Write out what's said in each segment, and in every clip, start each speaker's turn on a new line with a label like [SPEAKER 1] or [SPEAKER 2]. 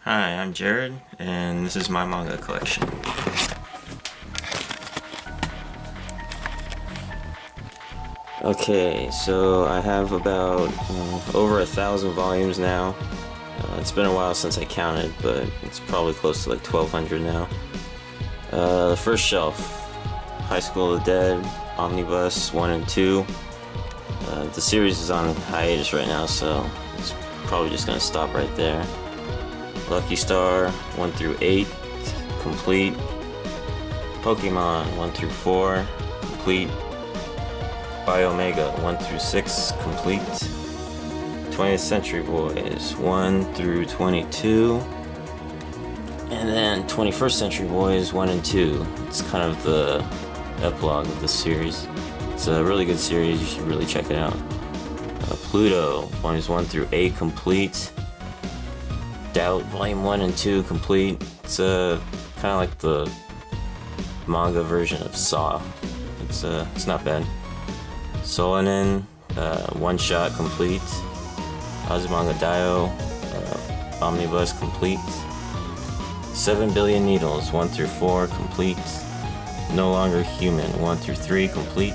[SPEAKER 1] Hi, I'm Jared, and this is my manga collection. Okay, so I have about over 1,000 volumes now. It's been a while since I counted, but it's probably close to like 1,200 now. The first shelf, High School of the Dead, Omnibus 1 and 2. The series is on hiatus right now, so it's probably just gonna stop right there. Lucky Star 1 through 8, complete. Pokemon 1 through 4, complete. Manga 1 through 6, complete. 20th Century Boys 1 through 22. And then 21st Century Boys 1 and 2. It's kind of the epilogue of the series. It's a really good series, you should really check it out. Pluto, volumes 1 through 8, complete. Doubt, volume 1 and 2, complete. It's kind of like the manga version of Saw. It's not bad. Solanin, one shot, complete. Azumanga Daioh, Omnibus, complete. 7 Billion Needles, 1 through 4, complete. No Longer Human, 1 through 3, complete.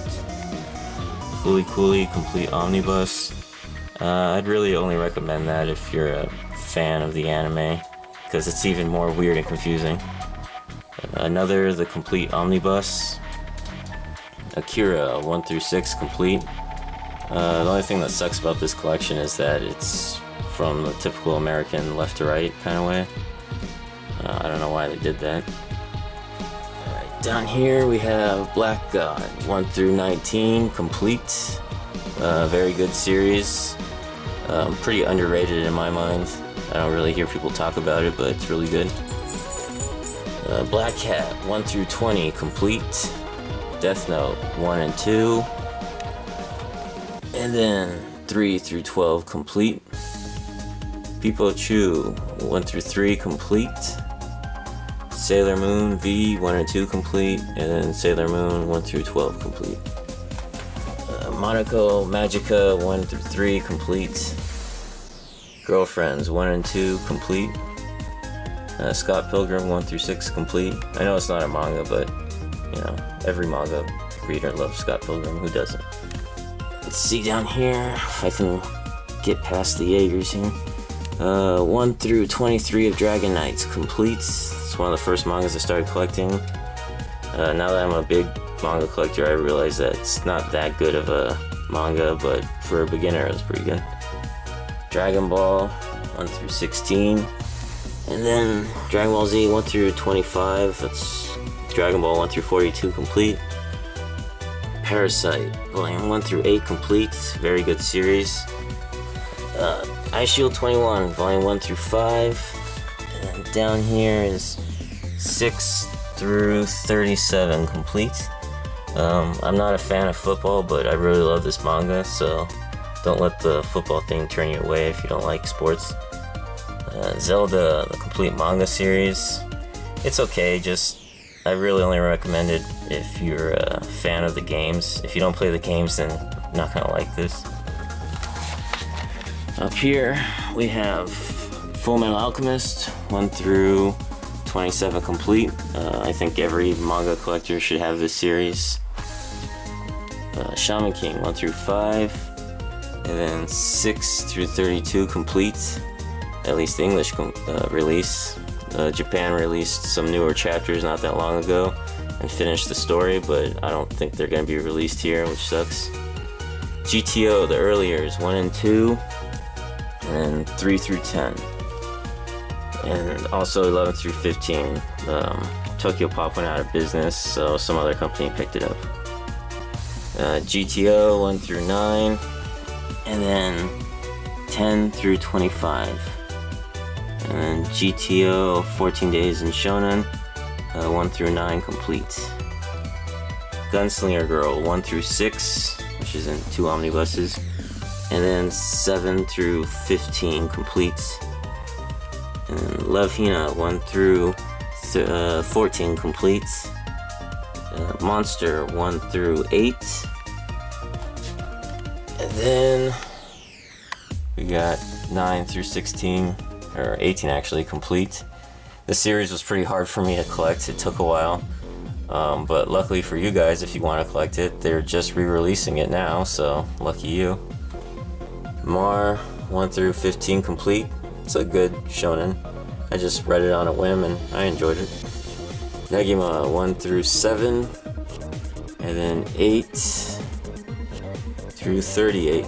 [SPEAKER 1] Fooly Cooly, complete omnibus. I'd really only recommend that if you're a fan of the anime, because it's even more weird and confusing. Another, the complete omnibus. Akira, 1 through 6, complete. The only thing that sucks about this collection is that it's from the typical American left to right kind of way. I don't know why they did that. Alright, down here we have Black God, 1 through 19, complete. Very good series. Pretty underrated in my mind. I don't really hear people talk about it, but it's really good. Black Cat, 1 through 20, complete. Death Note 1 and 2. And then 3 through 12, complete. Pipochu 1 through 3, complete. Sailor Moon V 1 and 2, complete. And then Sailor Moon 1 through 12, complete. Monaco Magica 1 through 3, complete. Girlfriends 1 and 2, complete. Scott Pilgrim 1 through 6, complete. I know it's not a manga, but you know, every manga reader loves Scott Pilgrim, who doesn't? Let's see down here if I can get past the Jaegers here. 1 through 23 of Dragon Knights, complete. It's one of the first mangas I started collecting. Now that I'm a big manga collector, I realize that it's not that good of a manga, but for a beginner it was pretty good. Dragon Ball 1 through 16. And then Dragon Ball Z 1 through 25. That's Dragon Ball 1 through 42, complete. Parasite, volume 1 through 8, complete. Very good series. Ice Shield 21, volume 1 through 5. And down here is 6 through 37, complete. I'm not a fan of football, but I really love this manga, so don't let the football thing turn you away if you don't like sports. Zelda, the complete manga series. It's okay, I really only recommend it if you're a fan of the games. If you don't play the games, then you're not gonna like this. Up here, we have Fullmetal Alchemist, 1 through 27, complete. I think every manga collector should have this series. Shaman King, 1 through 5. And then 6 through 32, complete. At least the English release. Japan released some newer chapters not that long ago and finished the story, but I don't think they're going to be released here, which sucks. GTO, the earliers, 1 and 2, and 3 through 10. And also 11 through 15. Tokyo Pop went out of business, so some other company picked it up. GTO 1 through 9, and then 10 through 25. And then GTO 14 Days in Shonen, 1 through 9, complete. Gunslinger Girl 1 through 6, which is in 2 omnibuses. And then 7 through 15, complete. And Love Hina 1 through 14, complete. Monster 1 through 8. And then we got 9 through 16, or 18 actually, complete. The series was pretty hard for me to collect. It took a while. But luckily for you guys, if you want to collect it, they're just re-releasing it now, so lucky you. Mar 1 through 15 complete. It's a good shonen. I just read it on a whim and I enjoyed it. Negima 1 through 7, and then 8 through 38.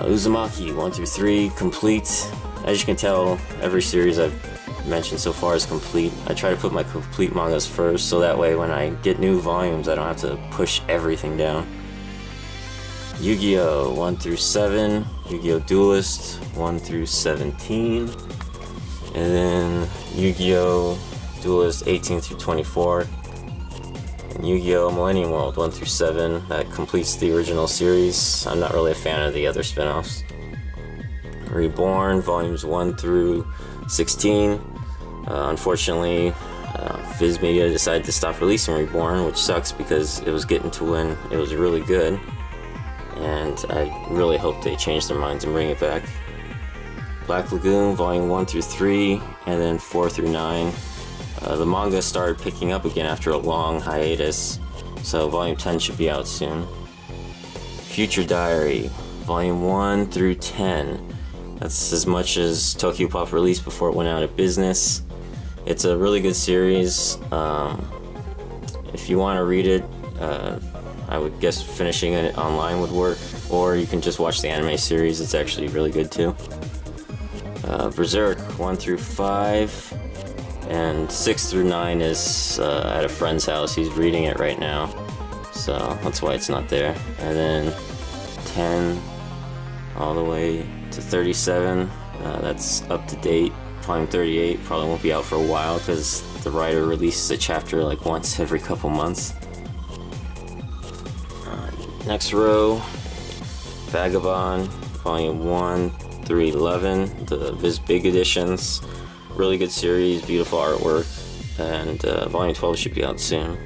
[SPEAKER 1] Uzumaki 1 through 3 complete. As you can tell, every series I've mentioned so far is complete. I try to put my complete mangas first, so that way when I get new volumes I don't have to push everything down. Yu-Gi-Oh! 1 through 7, Yu-Gi-Oh! Duelist 1 through 17, and then Yu-Gi-Oh! Duelist 18 through 24, and Yu-Gi-Oh! Millennium World 1 through 7. That completes the original series. I'm not really a fan of the other spin-offs. Reborn Volumes 1 through 16. Unfortunately, Viz Media decided to stop releasing Reborn, which sucks because it was getting to when it was really good, and I really hope they change their minds and bring it back. Black Lagoon Volume 1 through 3, and then 4 through 9. The manga started picking up again after a long hiatus, so Volume 10 should be out soon. Future Diary Volume 1 through 10. That's as much as Tokyo Pop released before it went out of business. It's a really good series. If you want to read it, I would guess finishing it online would work, or you can just watch the anime series. It's actually really good too. Berserk 1 through 5, and 6 through 9 is at a friend's house. He's reading it right now, so that's why it's not there. And then 10 all the way to 37, that's up to date. Volume 38 probably won't be out for a while because the writer releases a chapter like once every couple months. Next row, Vagabond Volume 1 through 11, the Viz Big editions. Really good series, beautiful artwork, and Volume 12 should be out soon.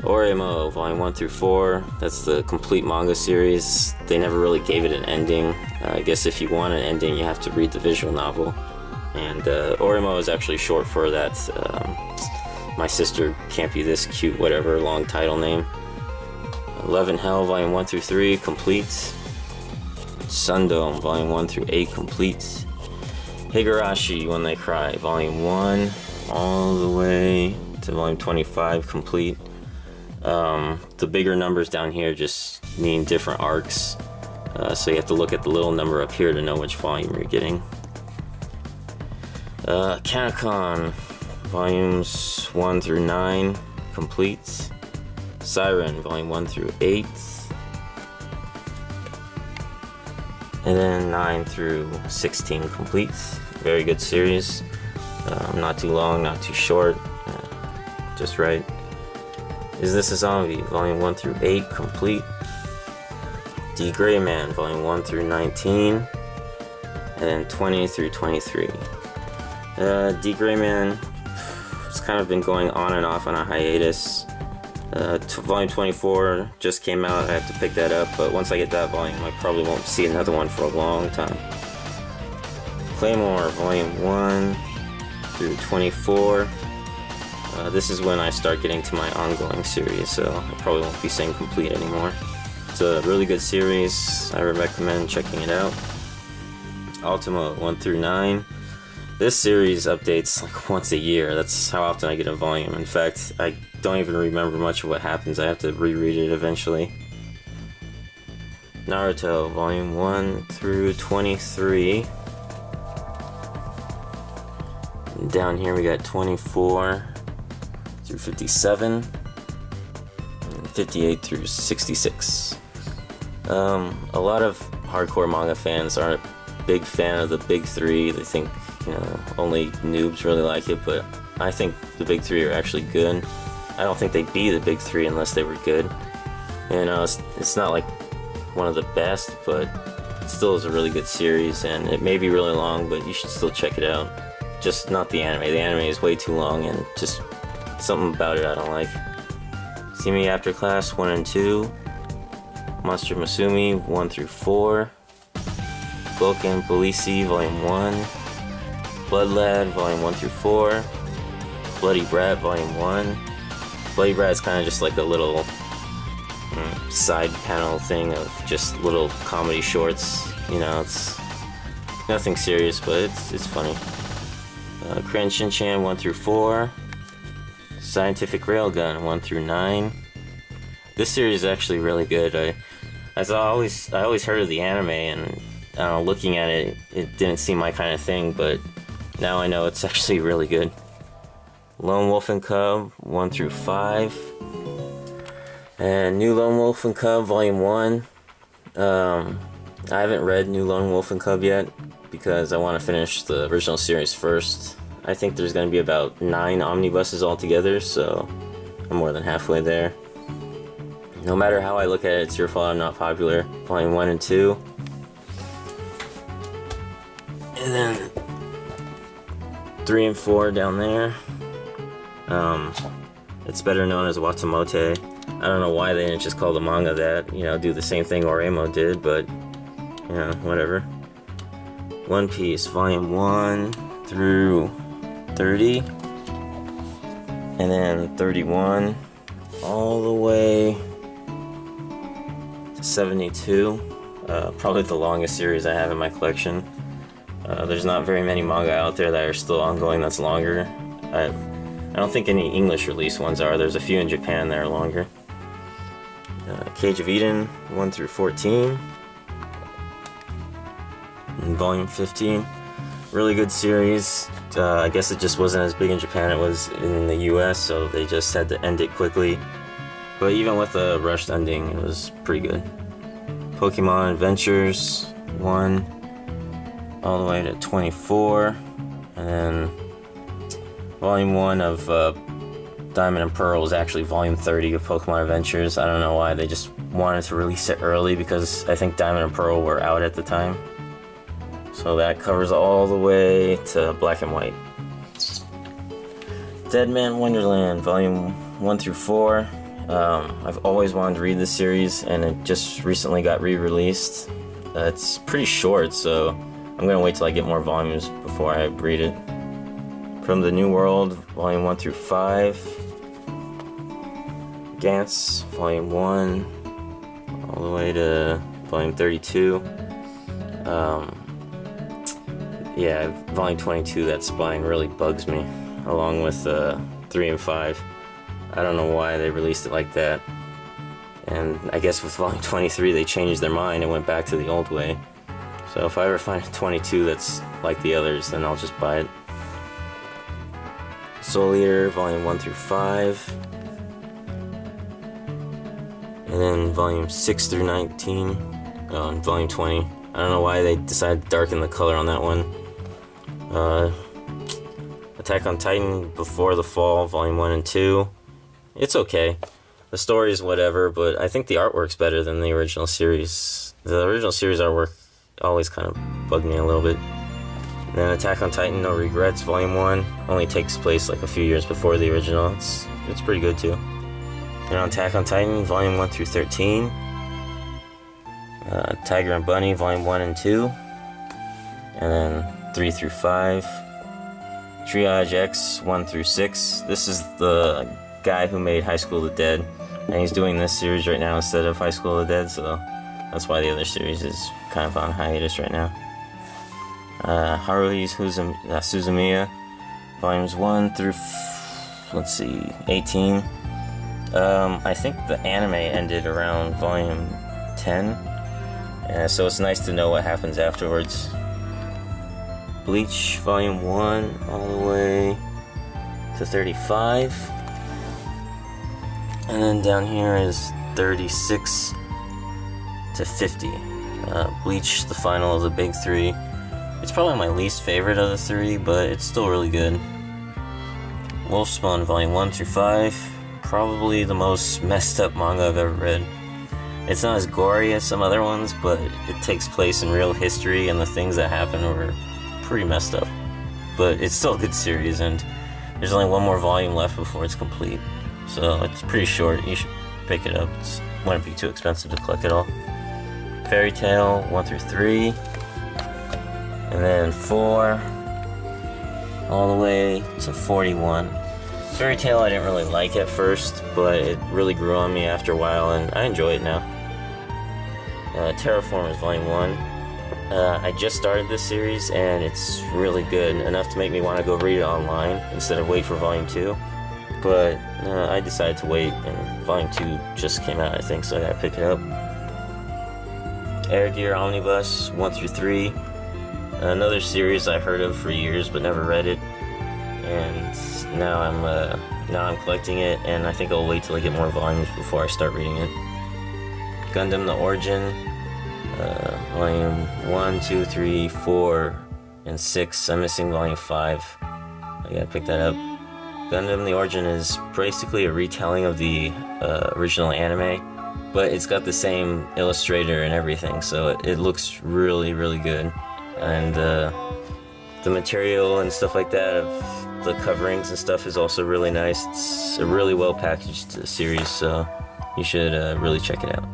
[SPEAKER 1] Oremo Volume 1 through 4, that's the complete manga series. They never really gave it an ending. I guess if you want an ending you have to read the visual novel. And Oremo is actually short for that My Sister Can't Be This Cute whatever long title name. Love in Hell Volume 1 through 3 complete. Sundome Volume 1 through 8 complete. Higurashi When They Cry Volume 1 all the way to Volume 25 complete. The bigger numbers down here just mean different arcs, so you have to look at the little number up here to know which volume you're getting. Kanekon Volumes 1 through 9 complete. Siren Volume 1 through 8, and then 9 through 16 complete. Very good series. Not too long, not too short, just right. Is This a Zombie Volume 1 through 8 complete. D Gray Man Volume 1 through 19, and then 20 through 23. D Gray Man, it's kind of been going on and off on a hiatus. Volume 24 just came out. I have to pick that up, but once I get that volume I probably won't see another one for a long time. Claymore Volume 1 through 24. This is when I start getting to my ongoing series, so I probably won't be saying complete anymore. It's a really good series. I recommend checking it out. Ultima 1 through 9. This series updates like once a year. That's how often I get a volume. In fact, I don't even remember much of what happens. I have to reread it eventually. Naruto Volume 1 through 23. And down here we got 24 through 57, and 58 through 66. A lot of hardcore manga fans aren't a big fan of the big three. They think, you know, only noobs really like it, but I think the big three are actually good. I don't think they'd be the big three unless they were good. You know, it's not like one of the best, but it still is a really good series, and it may be really long, but you should still check it out. Just not the anime. The anime is way too long, and just something about it I don't like. See Me After Class 1 and 2. Monster Musume 1 through 4. Boken Polisi Volume 1, Blood Lad Volume 1 through 4, Bloody Brat Volume 1. Bloody Brat is kind of just like a little side panel thing of just little comedy shorts. You know, it's nothing serious, but it's funny. Cran Shin-chan 1 through 4, Scientific Railgun 1 through 9. This series is actually really good. I always heard of the anime, and looking at it, it didn't seem my kind of thing, but now I know it's actually really good. Lone Wolf and Cub 1 through 5, and New Lone Wolf and Cub Volume 1. I haven't read New Lone Wolf and Cub yet because I want to finish the original series first. I think there's going to be about 9 omnibuses altogether, so I'm more than halfway there. No matter how I look at it, It's Your Fault I'm Not Popular, Volume 1 and 2. And then 3 and 4 down there. It's better known as Watamote. I don't know why they didn't just call the manga that, you know, do the same thing Oremo did, but, you know, whatever. One Piece, Volume 1 through 30. And then 31 all the way to 72. Probably the longest series I have in my collection. There's not very many manga out there that are still ongoing that's longer. I don't think any English release ones are. There's a few in Japan that are longer. Cage of Eden 1 through 14. And Volume 15. Really good series. I guess it just wasn't as big in Japan as it was in the US, so they just had to end it quickly. But even with a rushed ending, it was pretty good. Pokemon Adventures 1 all the way to 24. And then Volume 1 of Diamond and Pearl was actually Volume 30 of Pokemon Adventures. I don't know why, they just wanted to release it early because I think Diamond and Pearl were out at the time. So that covers all the way to Black and White. Dead Man Wonderland, Volume 1 through 4. I've always wanted to read this series, and it just recently got re-released. It's pretty short, so I'm gonna wait till I get more volumes before I read it. From the New World, Volume 1 through 5. Gantz, Volume 1, all the way to Volume 32. Yeah, Volume 22, that spine really bugs me, along with 3 and 5. I don't know why they released it like that. And I guess with Volume 23, they changed their mind and went back to the old way. So if I ever find a 22 that's like the others, then I'll just buy it. Soul Eater, Volume 1 through 5. And then Volume 6 through 19 and Volume 20. I don't know why they decided to darken the color on that one. Attack on Titan, Before the Fall, Volume 1 and 2. It's okay. The story is whatever, but I think the artwork's better than the original series. The original series artwork always kind of bugged me a little bit. And then Attack on Titan, No Regrets, Volume 1, only takes place like a few years before the original. It's pretty good too. And on Attack on Titan, Volume 1 through 13. Tiger and Bunny, Volume 1 and 2. And then 3 through 5. Triage X, 1 through 6. This is the guy who made High School of the Dead. And he's doing this series right now instead of High School of the Dead, so that's why the other series is kind of on hiatus right now. Haruhi's Suzumiya, Volumes 1 through, 18. I think the anime ended around Volume 10, so it's nice to know what happens afterwards. Bleach, Volume 1, all the way to 35. And then down here is 36 to 50. Bleach, the final of the big three. It's probably my least favorite of the three, but it's still really good. Wolfspawn, Volume 1 through 5. Probably the most messed up manga I've ever read. It's not as gory as some other ones, but it takes place in real history, and the things that happen were pretty messed up. But it's still a good series, and there's only one more volume left before it's complete. So it's pretty short, you should pick it up. It wouldn't be too expensive to collect it all. Fairy Tail 1 through 3. And then 4 all the way to 41. Fairy Tail I didn't really like at first, but it really grew on me after a while, and I enjoy it now. Terraformers Volume 1. I just started this series, and it's really good, enough to make me want to go read it online instead of wait for Volume 2. But I decided to wait, and Volume 2 just came out, I think, so I gotta pick it up. Air Gear Omnibus 1 through 3. Another series I heard of for years but never read it, and now I'm collecting it, and I think I'll wait till I get more volumes before I start reading it. Gundam The Origin, Volume 1, 2, 3, 4, and 6. I'm missing Volume 5. I gotta pick that up. Gundam The Origin is basically a retelling of the original anime, but it's got the same illustrator and everything, so it looks really, really good. And the material and stuff like that of the coverings and stuff is also really nice. It's a really well packaged series, so you should really check it out.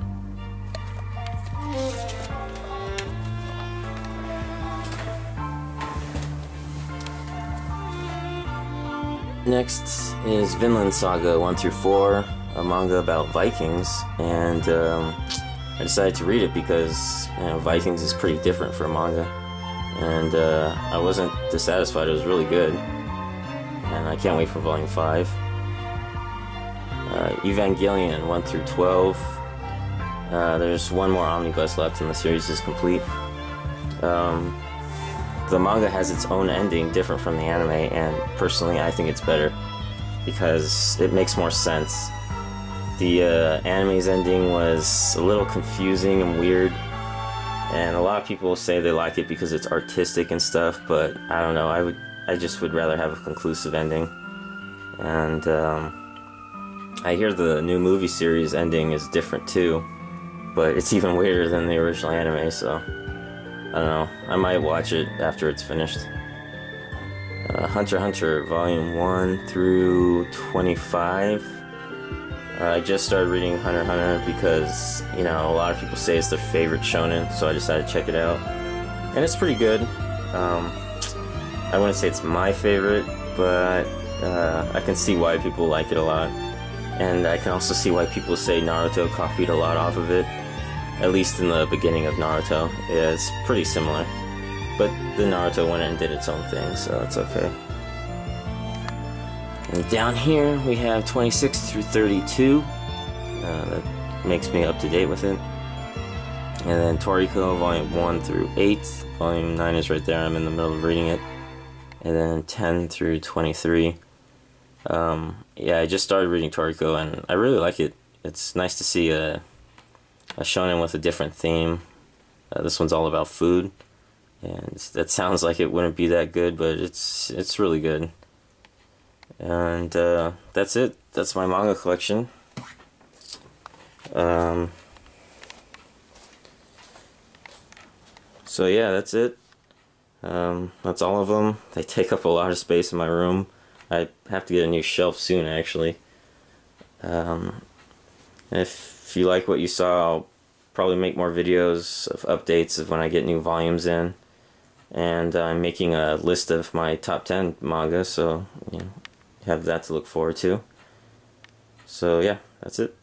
[SPEAKER 1] Next is Vinland Saga 1 through 4, a manga about Vikings, and I decided to read it because Vikings is pretty different for a manga, and I wasn't dissatisfied. It was really good, and I can't wait for Volume 5. Evangelion 1 through 12. There's one more omnibus left and the series is complete. The manga has its own ending, different from the anime, and personally I think it's better because it makes more sense. The anime's ending was a little confusing and weird, and a lot of people say they like it because it's artistic and stuff, but I don't know, I just would rather have a conclusive ending. And I hear the new movie series ending is different too, but it's even weirder than the original anime, so I don't know. I might watch it after it's finished. Hunter x Hunter Volume 1 through 25. I just started reading Hunter x Hunter because, a lot of people say it's their favorite shonen, so I decided to check it out. And it's pretty good. I wouldn't say it's my favorite, but I can see why people like it a lot. And I can also see why people say Naruto copied a lot off of it. At least in the beginning of Naruto. Yeah, it's pretty similar. But the Naruto went and did its own thing, so it's okay. And down here we have 26 through 32. That makes me up to date with it. And then Toriko, Volume 1 through 8. Volume 9 is right there, I'm in the middle of reading it. And then 10 through 23. Yeah, I just started reading Toriko, and I really like it. It's nice to see a shonen with a different theme. This one's all about food, and that sounds like it wouldn't be that good, but it's really good. And that's it. That's my manga collection. So yeah, that's it. That's all of them. They take up a lot of space in my room. I have to get a new shelf soon, actually. If you like what you saw, I'll probably make more videos of updates of when I get new volumes in. And I'm making a list of my top 10 manga, so you have that to look forward to. So yeah, that's it.